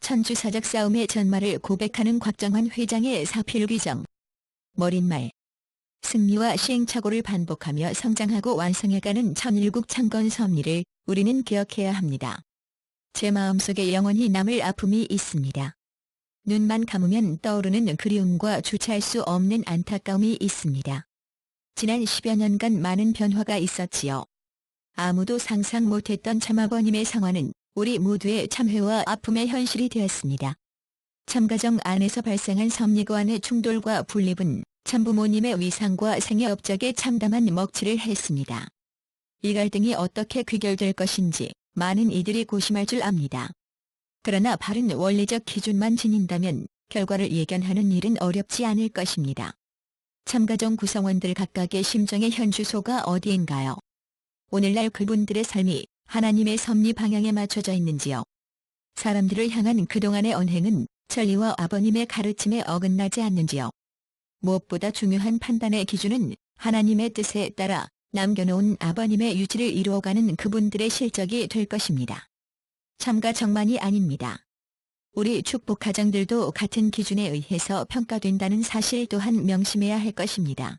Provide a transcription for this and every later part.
천주사적 싸움의 전말을 고백하는 곽정환 회장의 사필귀정. 머릿말. 승리와 시행착오를 반복하며 성장하고 완성해가는 천일국 창건 섭리를 우리는 기억해야 합니다. 제 마음속에 영원히 남을 아픔이 있습니다. 눈만 감으면 떠오르는 그리움과 주체할 수 없는 안타까움이 있습니다. 지난 10여 년간 많은 변화가 있었지요. 아무도 상상 못했던 참아버님의 상환은 우리 모두의 참회와 아픔의 현실이 되었습니다. 참가정 안에서 발생한 섭리 간의 충돌과 분립은 참부모님의 위상과 생애 업적에 참담한 먹칠을 했습니다. 이 갈등이 어떻게 귀결될 것인지 많은 이들이 고심할 줄 압니다. 그러나 바른 원리적 기준만 지닌다면 결과를 예견하는 일은 어렵지 않을 것입니다. 참가정 구성원들 각각의 심정의 현주소가 어디인가요? 오늘날 그분들의 삶이 하나님의 섭리 방향에 맞춰져 있는지요? 사람들을 향한 그동안의 언행은 천리와 아버님의 가르침에 어긋나지 않는지요? 무엇보다 중요한 판단의 기준은 하나님의 뜻에 따라 남겨놓은 아버님의 유지를 이루어가는 그분들의 실적이 될 것입니다. 참가정만이 아닙니다. 우리 축복가정들도 같은 기준에 의해서 평가된다는 사실 또한 명심해야 할 것입니다.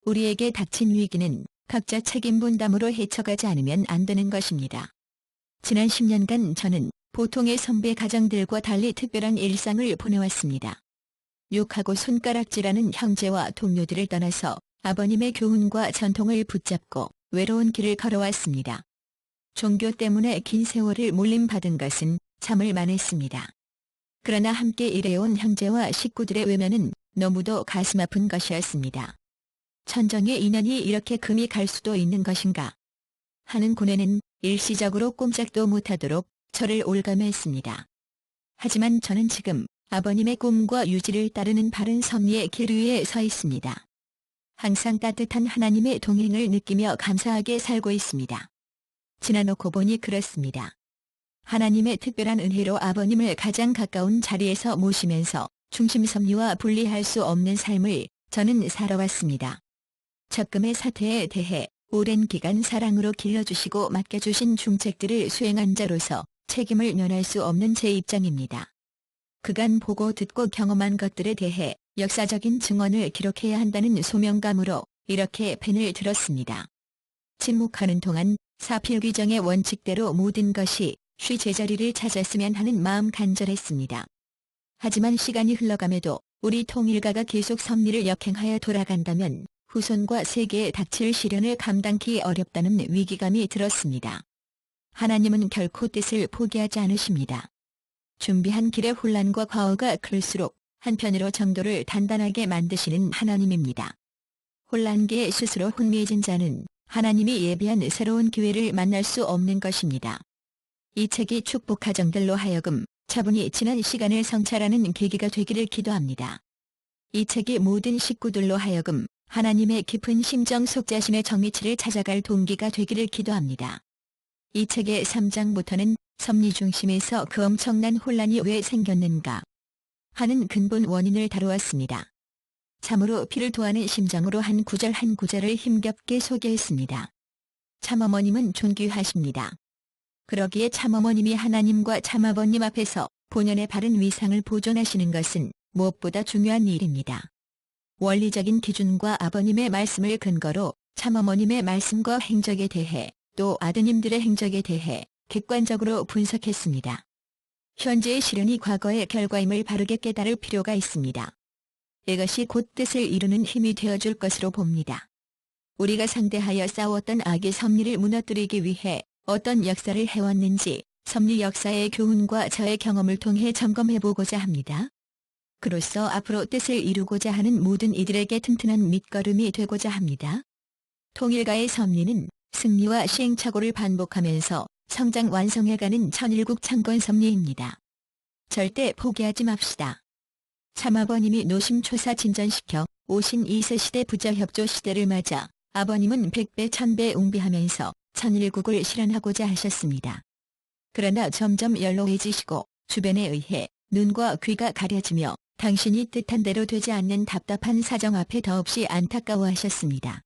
우리에게 닥친 위기는 각자 책임 분담으로 헤쳐가지 않으면 안 되는 것입니다. 지난 10년간 저는 보통의 선배 가정들과 달리 특별한 일상을 보내왔습니다. 욕하고 손가락질하는 형제와 동료들을 떠나서 아버님의 교훈과 전통을 붙잡고 외로운 길을 걸어왔습니다. 종교 때문에 긴 세월을 몰림받은 것은 참을 만했습니다. 그러나 함께 일해온 형제와 식구들의 외면은 너무도 가슴 아픈 것이었습니다. 천정의 인연이 이렇게 금이 갈 수도 있는 것인가 하는 고뇌는 일시적으로 꼼짝도 못하도록 저를 올가매했습니다. 하지만 저는 지금 아버님의 꿈과 유지를 따르는 바른 섭리의 길 위에 서 있습니다. 항상 따뜻한 하나님의 동행을 느끼며 감사하게 살고 있습니다. 지나놓고 보니 그렇습니다. 하나님의 특별한 은혜로 아버님을 가장 가까운 자리에서 모시면서 중심 섭리와 분리할 수 없는 삶을 저는 살아왔습니다. 적금의 사태에 대해 오랜 기간 사랑으로 길러주시고 맡겨주신 중책들을 수행한 자로서 책임을 면할 수 없는 제 입장입니다. 그간 보고 듣고 경험한 것들에 대해 역사적인 증언을 기록해야 한다는 소명감으로 이렇게 펜을 들었습니다. 침묵하는 동안 사필귀정의 원칙대로 모든 것이 쉬 제자리를 찾았으면 하는 마음 간절했습니다. 하지만 시간이 흘러감에도 우리 통일가가 계속 섭리를 역행하여 돌아간다면 후손과 세계에 닥칠 시련을 감당하기 어렵다는 위기감이 들었습니다. 하나님은 결코 뜻을 포기하지 않으십니다. 준비한 길의 혼란과 과오가 클수록 한편으로 정도를 단단하게 만드시는 하나님입니다. 혼란기에 스스로 혼미해진 자는 하나님이 예비한 새로운 기회를 만날 수 없는 것입니다. 이 책이 축복가정들로 하여금 차분히 지난 시간을 성찰하는 계기가 되기를 기도합니다. 이 책이 모든 식구들로 하여금 하나님의 깊은 심정 속 자신의 정의치를 찾아갈 동기가 되기를 기도합니다. 이 책의 3장부터는 섭리 중심에서 그 엄청난 혼란이 왜 생겼는가 하는 근본 원인을 다루었습니다. 참으로 피를 토하는 심정으로 한 구절 한 구절을 힘겹게 소개했습니다. 참어머님은 존귀하십니다. 그러기에 참어머님이 하나님과 참아버님 앞에서 본연의 바른 위상을 보존하시는 것은 무엇보다 중요한 일입니다. 원리적인 기준과 아버님의 말씀을 근거로 참어머님의 말씀과 행적에 대해 또 아드님들의 행적에 대해 객관적으로 분석했습니다. 현재의 시련이 과거의 결과임을 바르게 깨달을 필요가 있습니다. 이것이 곧 뜻을 이루는 힘이 되어줄 것으로 봅니다. 우리가 상대하여 싸웠던 악의 섭리를 무너뜨리기 위해 어떤 역사를 해왔는지 섭리 역사의 교훈과 저의 경험을 통해 점검해보고자 합니다. 그로써 앞으로 뜻을 이루고자 하는 모든 이들에게 튼튼한 밑거름이 되고자 합니다. 통일가의 섭리는 승리와 시행착오를 반복하면서 성장 완성해가는 천일국 창건 섭리입니다. 절대 포기하지 맙시다. 참아버님이 노심초사 진전시켜 오신 2세 시대 부자협조 시대를 맞아 아버님은 100배 1000배 웅비하면서 천일국을 실현하고자 하셨습니다. 그러나 점점 연로해지시고 주변에 의해 눈과 귀가 가려지며 당신이 뜻한 대로 되지 않는 답답한 사정 앞에 더없이 안타까워하셨습니다.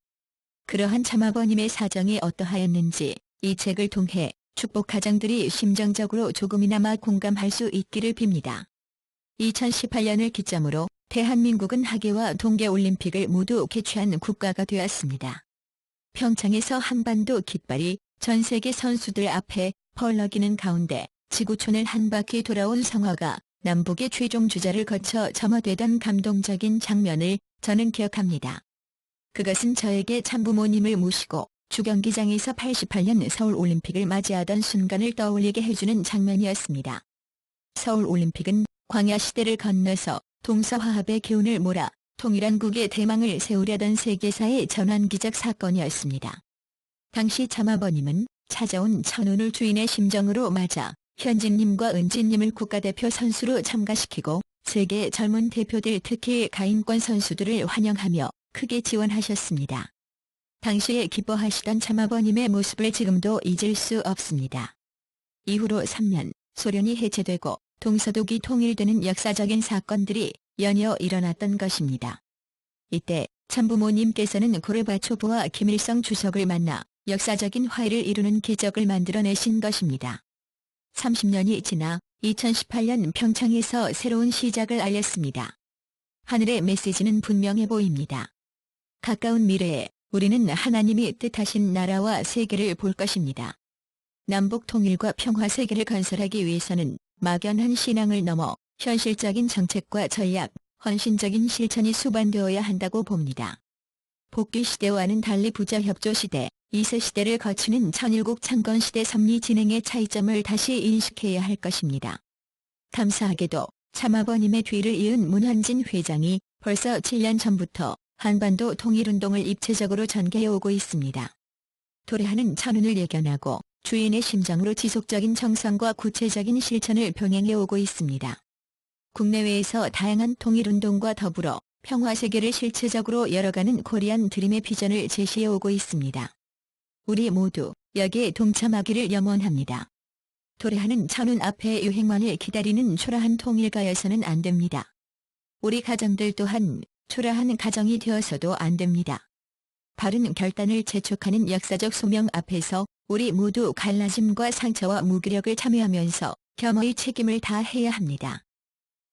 그러한 참아버님의 사정이 어떠하였는지 이 책을 통해 축복 가정들이 심정적으로 조금이나마 공감할 수 있기를 빕니다. 2018년을 기점으로 대한민국은 하계와 동계올림픽을 모두 개최한 국가가 되었습니다. 평창에서 한반도 깃발이 전 세계 선수들 앞에 펄럭이는 가운데 지구촌을 한 바퀴 돌아온 성화가 남북의 최종 주자를 거쳐 점화되던 감동적인 장면을 저는 기억합니다. 그것은 저에게 참부모님을 모시고 주경기장에서 88년 서울올림픽을 맞이하던 순간을 떠올리게 해주는 장면이었습니다. 서울올림픽은 광야시대를 건너서 동서화합의 기운을 몰아 통일한국의 대망을 세우려던 세계사의 전환기적 사건이었습니다. 당시 참아버님은 찾아온 천운을 주인의 심정으로 맞아 현진님과 은진님을 국가대표 선수로 참가시키고 세계 젊은 대표들 특히 가임권 선수들을 환영하며 크게 지원하셨습니다. 당시에 기뻐하시던 참아버님의 모습을 지금도 잊을 수 없습니다. 이후로 3년, 소련이 해체되고 동서독이 통일되는 역사적인 사건들이 연이어 일어났던 것입니다. 이때 참부모님께서는 고르바초프와 김일성 주석을 만나 역사적인 화해를 이루는 기적을 만들어내신 것입니다. 30년이 지나 2018년 평창에서 새로운 시작을 알렸습니다. 하늘의 메시지는 분명해 보입니다. 가까운 미래에 우리는 하나님이 뜻하신 나라와 세계를 볼 것입니다. 남북 통일과 평화 세계를 건설하기 위해서는 막연한 신앙을 넘어 현실적인 정책과 전략, 헌신적인 실천이 수반되어야 한다고 봅니다. 복귀 시대와는 달리 부자협조 시대, 2세 시대를 거치는 천일국 창건 시대 섭리 진행의 차이점을 다시 인식해야 할 것입니다. 감사하게도 참아버님의 뒤를 이은 문환진 회장이 벌써 7년 전부터 한반도 통일운동을 입체적으로 전개해오고 있습니다. 도래하는 천운을 예견하고 주인의 심정으로 지속적인 정성과 구체적인 실천을 병행해오고 있습니다. 국내외에서 다양한 통일운동과 더불어 평화세계를 실체적으로 열어가는 코리안 드림의 비전을 제시해오고 있습니다. 우리 모두 여기에 동참하기를 염원합니다. 도래하는 천운 앞에 유행만을 기다리는 초라한 통일가여서는 안 됩니다. 우리 가정들 또한 초라한 가정이 되어서도 안 됩니다. 바른 결단을 재촉하는 역사적 소명 앞에서 우리 모두 갈라짐과 상처와 무기력을 참여하면서 겸허히 책임을 다해야 합니다.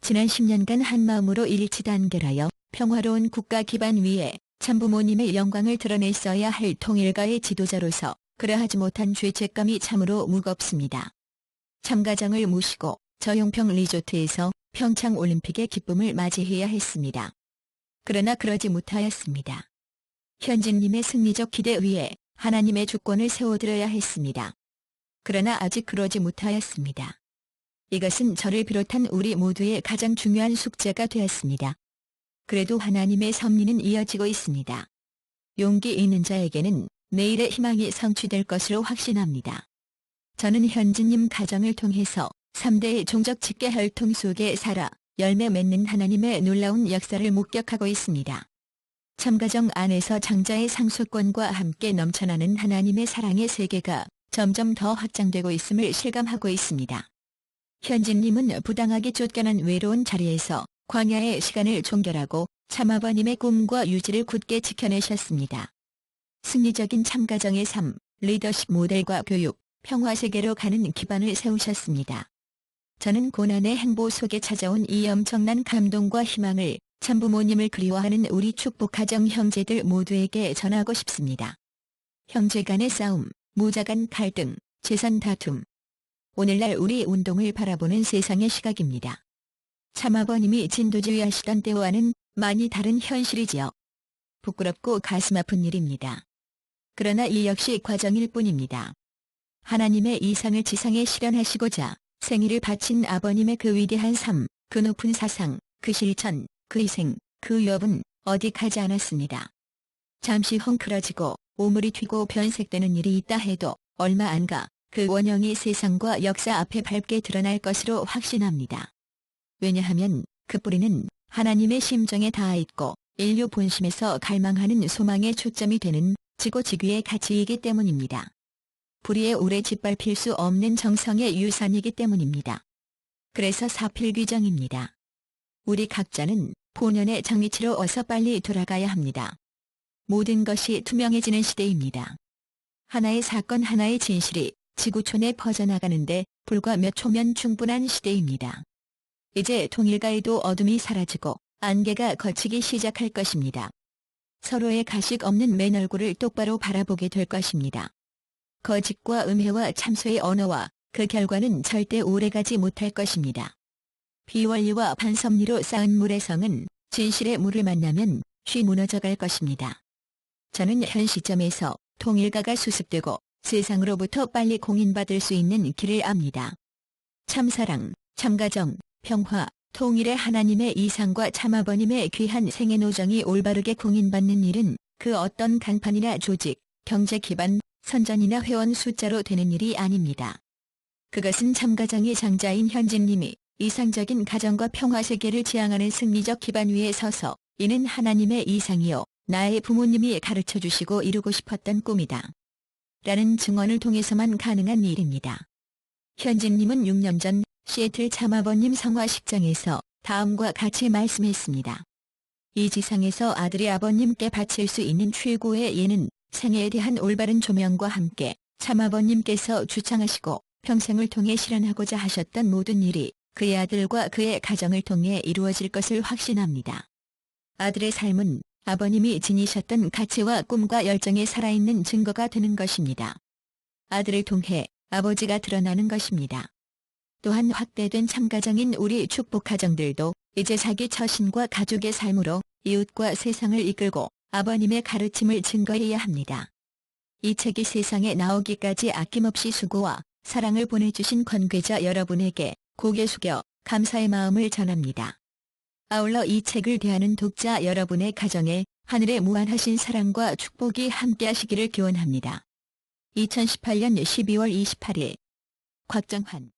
지난 10년간 한마음으로 일치단결하여 평화로운 국가 기반 위에 참부모님의 영광을 드러냈어야 할 통일가의 지도자로서 그러하지 못한 죄책감이 참으로 무겁습니다. 참가정을 모시고 저용평 리조트에서 평창올림픽의 기쁨을 맞이해야 했습니다. 그러나 그러지 못하였습니다. 현진님의 승리적 기대 위에 하나님의 주권을 세워드려야 했습니다. 그러나 아직 그러지 못하였습니다. 이것은 저를 비롯한 우리 모두의 가장 중요한 숙제가 되었습니다. 그래도 하나님의 섭리는 이어지고 있습니다. 용기 있는 자에게는 내일의 희망이 성취될 것으로 확신합니다. 저는 현진님 가정을 통해서 3대의 종적 직계 혈통 속에 살아 열매 맺는 하나님의 놀라운 역사를 목격하고 있습니다. 참가정 안에서 장자의 상속권과 함께 넘쳐나는 하나님의 사랑의 세계가 점점 더 확장되고 있음을 실감하고 있습니다. 현진님은 부당하게 쫓겨난 외로운 자리에서 광야의 시간을 종결하고 참아버님의 꿈과 유지를 굳게 지켜내셨습니다. 승리적인 참가정의 삶, 리더십 모델과 교육, 평화세계로 가는 기반을 세우셨습니다. 저는 고난의 행보 속에 찾아온 이 엄청난 감동과 희망을 참부모님을 그리워하는 우리 축복가정 형제들 모두에게 전하고 싶습니다. 형제 간의 싸움, 모자 간 갈등, 재산 다툼. 오늘날 우리 운동을 바라보는 세상의 시각입니다. 참아버님이 진도지휘하시던 때와는 많이 다른 현실이지요. 부끄럽고 가슴 아픈 일입니다. 그러나 이 역시 과정일 뿐입니다. 하나님의 이상을 지상에 실현하시고자 생일을 바친 아버님의 그 위대한 삶, 그 높은 사상, 그 실천, 그 희생, 그 위협은 어디 가지 않았습니다. 잠시 헝클어지고 오물이 튀고 변색되는 일이 있다 해도 얼마 안 가 그 원형이 세상과 역사 앞에 밝게 드러날 것으로 확신합니다. 왜냐하면 그 뿌리는 하나님의 심정에 닿아 있고 인류 본심에서 갈망하는 소망의 초점이 되는 지고지귀의 가치이기 때문입니다. 불의에 오래 짓밟힐 수 없는 정성의 유산이기 때문입니다. 그래서 사필귀정입니다. 우리 각자는 본연의 장미치로 어서 빨리 돌아가야 합니다. 모든 것이 투명해지는 시대입니다. 하나의 사건 하나의 진실이 지구촌에 퍼져나가는데 불과 몇 초면 충분한 시대입니다. 이제 통일가에도 어둠이 사라지고 안개가 걷히기 시작할 것입니다. 서로의 가식 없는 맨 얼굴을 똑바로 바라보게 될 것입니다. 거짓과 음해와 참소의 언어와 그 결과는 절대 오래가지 못할 것입니다. 비원리와 반섭리로 쌓은 물의 성은 진실의 물을 만나면 쉬 무너져갈 것입니다. 저는 현 시점에서 통일가가 수습되고 세상으로부터 빨리 공인받을 수 있는 길을 압니다. 참사랑, 참가정, 평화, 통일의 하나님의 이상과 참아버님의 귀한 생애노정이 올바르게 공인받는 일은 그 어떤 간판이나 조직, 경제 기반, 선전이나 회원 숫자로 되는 일이 아닙니다. 그것은 참가정의 장자인 현진님이 이상적인 가정과 평화 세계를 지향하는 승리적 기반 위에 서서 이는 하나님의 이상이요 나의 부모님이 가르쳐주시고 이루고 싶었던 꿈이다 라는 증언을 통해서만 가능한 일입니다. 현진님은 6년 전 시애틀 참아버님 성화식장에서 다음과 같이 말씀했습니다. 이 지상에서 아들이 아버님께 바칠 수 있는 최고의 예는 생애에 대한 올바른 조명과 함께 참아버님께서 주창하시고 평생을 통해 실현하고자 하셨던 모든 일이 그의 아들과 그의 가정을 통해 이루어질 것을 확신합니다. 아들의 삶은 아버님이 지니셨던 가치와 꿈과 열정에 살아있는 증거가 되는 것입니다. 아들을 통해 아버지가 드러나는 것입니다. 또한 확대된 참가정인 우리 축복가정들도 이제 자기 처신과 가족의 삶으로 이웃과 세상을 이끌고 아버님의 가르침을 증거해야 합니다. 이 책이 세상에 나오기까지 아낌없이 수고와 사랑을 보내주신 관계자 여러분에게 고개 숙여 감사의 마음을 전합니다. 아울러 이 책을 대하는 독자 여러분의 가정에 하늘의 무한하신 사랑과 축복이 함께하시기를 기원합니다. 2018년 12월 28일 곽정환